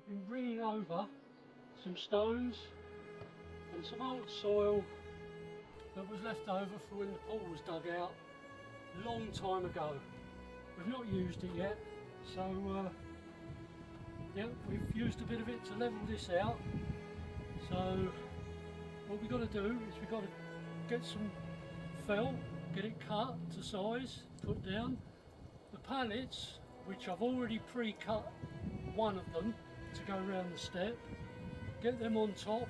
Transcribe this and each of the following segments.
I've been bringing over some stones and some old soil that was left over for when the pool was dug out a long time ago. We've not used it yet, so yeah, we've used a bit of it to level this out. So what we've got to do is we've got to get some felt, get it cut to size, put down. The pallets, which I've already pre-cut one of them to go around the step, get them on top.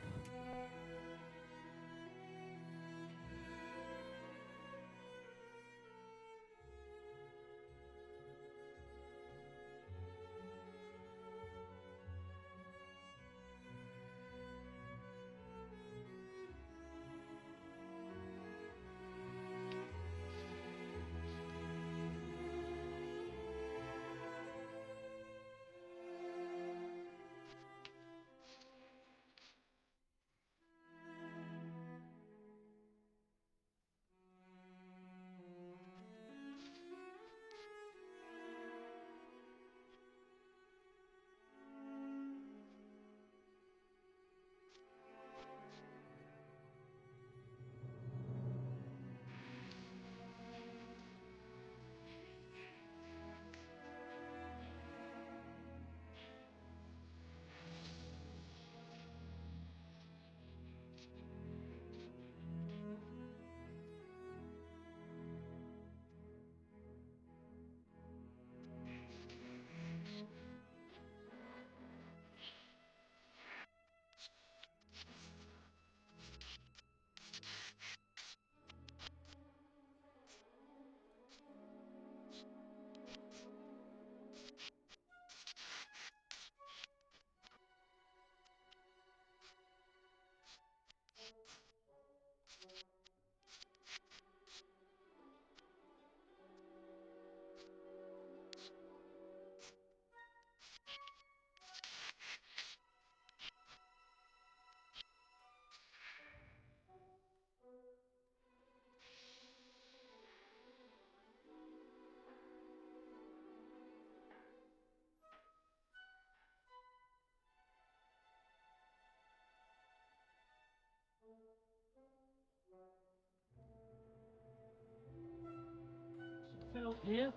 Felt here,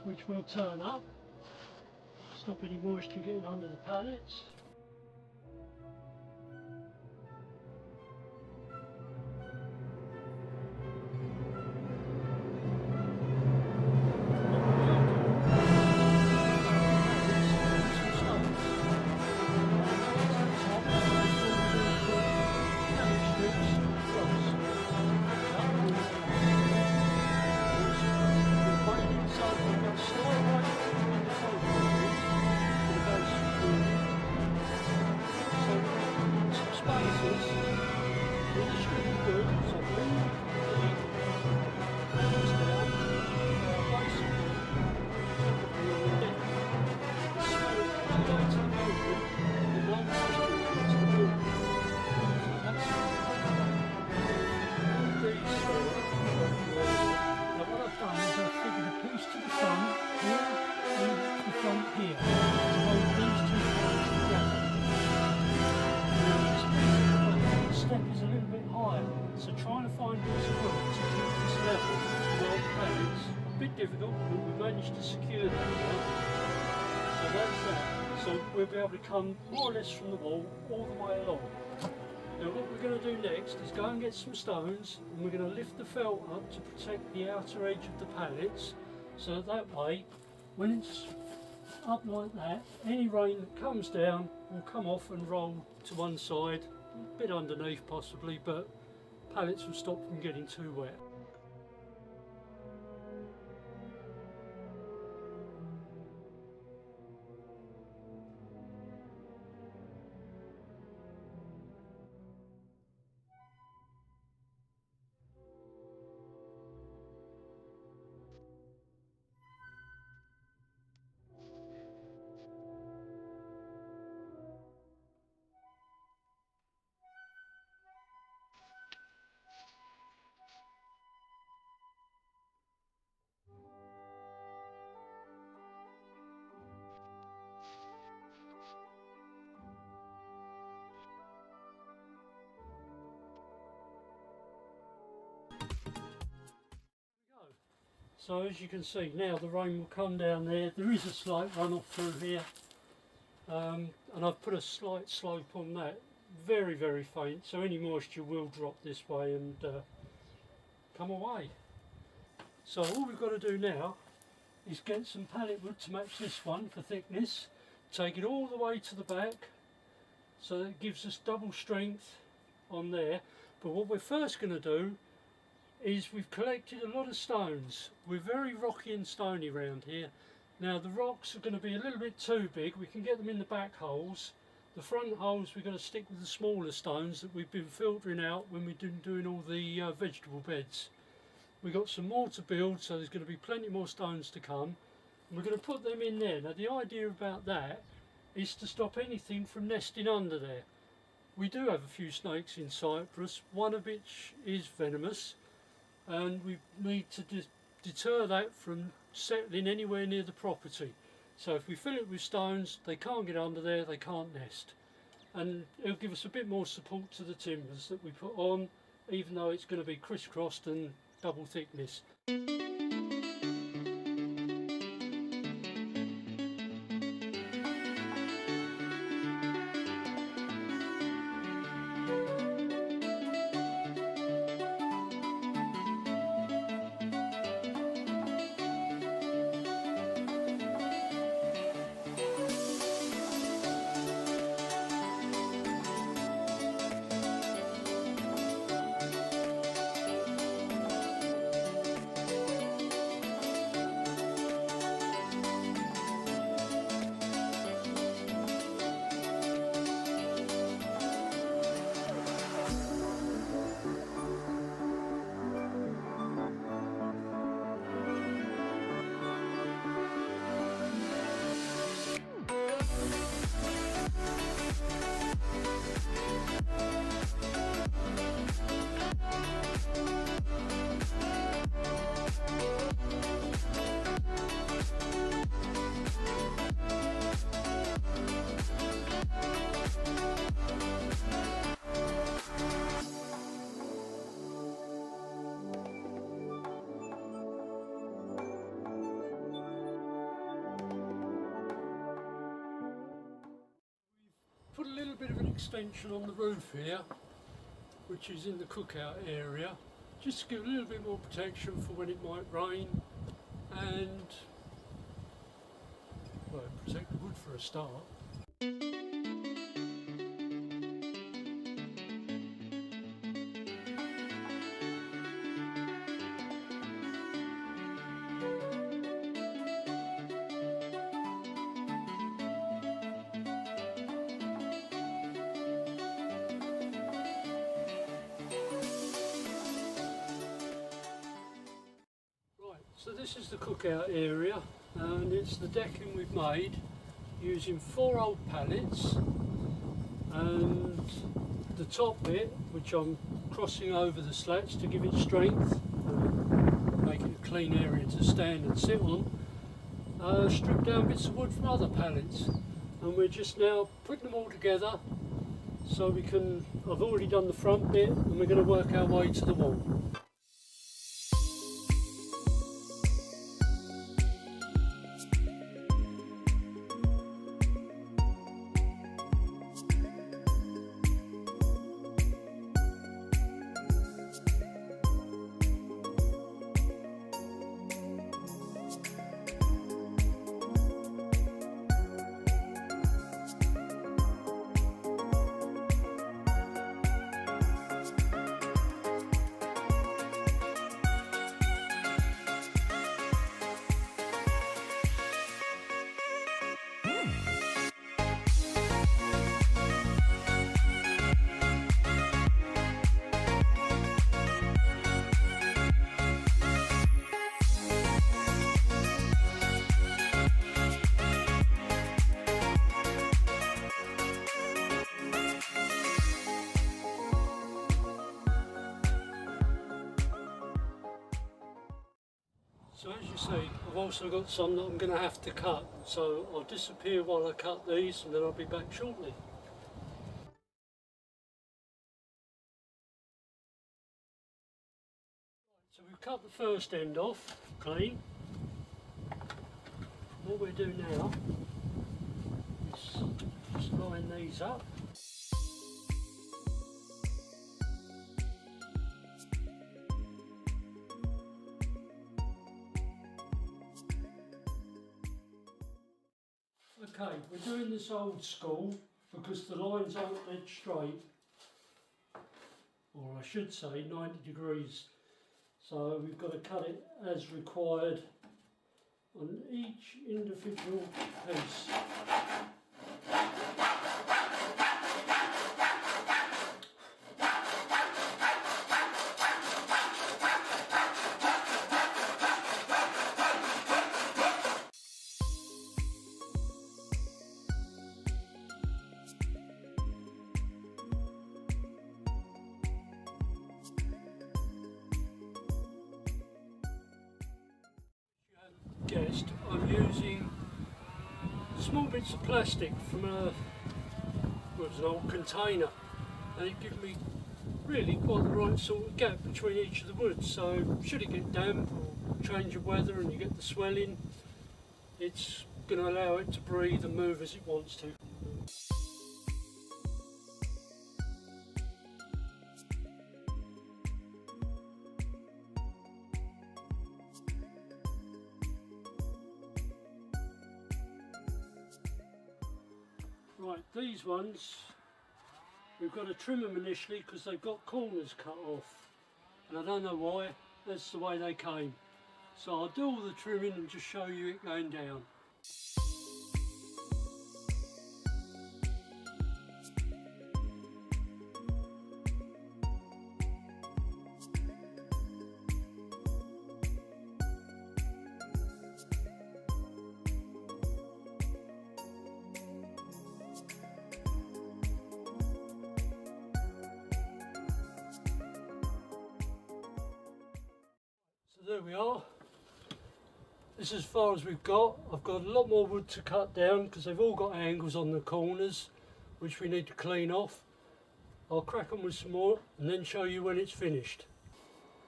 which will turn up, stop any moisture getting under the pallets. So trying to find bits of wood to keep this level well pallets, a bit difficult, but we managed to secure that now. So that's that. So we'll be able to come more or less from the wall all the way along. Now what we're going to do next is go and get some stones, and we're going to lift the felt up to protect the outer edge of the pallets, so that way when it's up like that, any rain that comes down will come off and roll to one side, a bit underneath possibly, but pallets will stop from getting too wet. So as you can see now the rain will come down there. There is a slight runoff through here, and I've put a slight slope on that, very very faint, so any moisture will drop this way and come away. So all we've got to do now is get some pallet wood to match this one for thickness, take it all the way to the back so that it gives us double strength on there. But what we're first going to do is we've collected a lot of stones. We're very rocky and stony around here. Now the rocks are going to be a little bit too big. We can get them in the back holes. The front holes we're going to stick with the smaller stones that we've been filtering out when we've been doing all the vegetable beds. We've got some more to build, so there's going to be plenty more stones to come. And we're going to put them in there. Now the idea about that is to stop anything from nesting under there. We do have a few snakes in Cyprus, one of which is venomous, and we need to deter that from settling anywhere near the property. So if we fill it with stones, they can't get under there, they can't nest. And it'll give us a bit more support to the timbers that we put on, even though it's going to be crisscrossed and double thickness. Put a little bit of an extension on the roof here, which is in the cookout area, just to give a little bit more protection for when it might rain, and well, protect the wood for a start. So this is the cookout area, and it's the decking we've made using 4 old pallets, and the top bit, which I'm crossing over the slats to give it strength, make it a clean area to stand and sit on, stripped down bits of wood from other pallets, and we're just now putting them all together so we can, I've already done the front bit, and we're going to work our way to the wall. So as you see, I've also got some that I'm going to have to cut, so I'll disappear while I cut these and then I'll be back shortly. So So we've cut the first end off clean. What we do now is just line these up. Okay, we're doing this old school because the lines aren't dead straight, or I should say 90 degrees. So we've got to cut it as required on each individual piece. Guessed, I'm using small bits of plastic from an old container, and it gives me really quite the right sort of gap between each of the woods. So should it get damp or change of weather and you get the swelling, it's going to allow it to breathe and move as it wants to. Right, these ones, we've got to trim them initially because they've got corners cut off, and I don't know why, that's the way they came. So I'll do all the trimming and just show you it going down. There we are. This is as far as we've got. I've got a lot more wood to cut down because they've all got angles on the corners which we need to clean off. I'll crack them with some more and then show you when it's finished.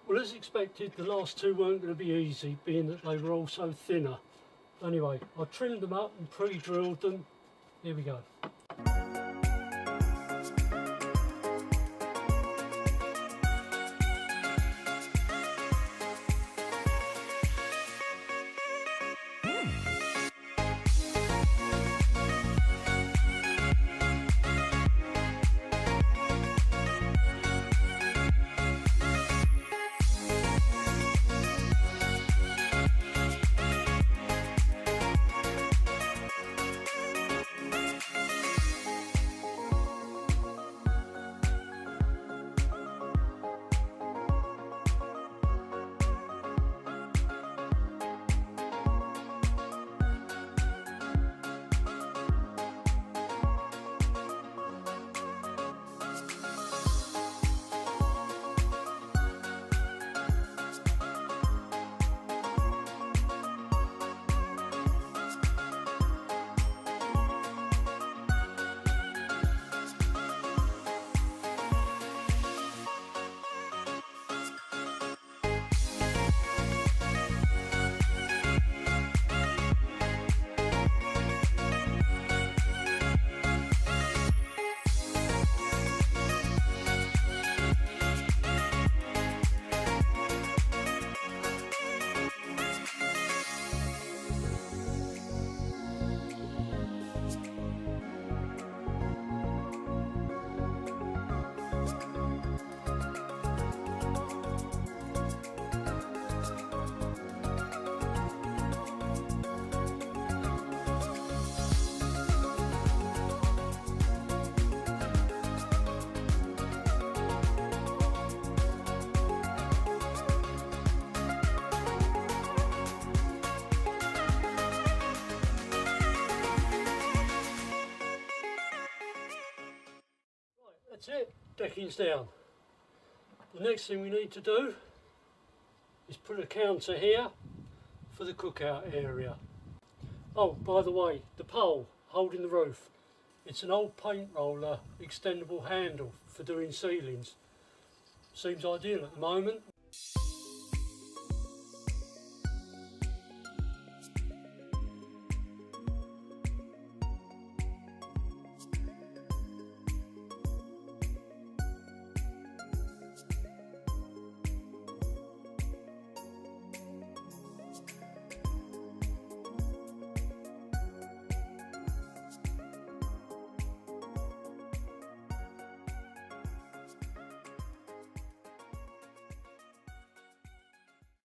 Well, as expected, the last two weren't going to be easy, being that they were all so thinner. Anyway, I trimmed them up and pre-drilled them. Here we go. That's it, decking's down. The next thing we need to do is put a counter here for the cookout area. Oh, by the way, the pole holding the roof, it's an old paint roller extendable handle for doing ceilings. Seems ideal at the moment.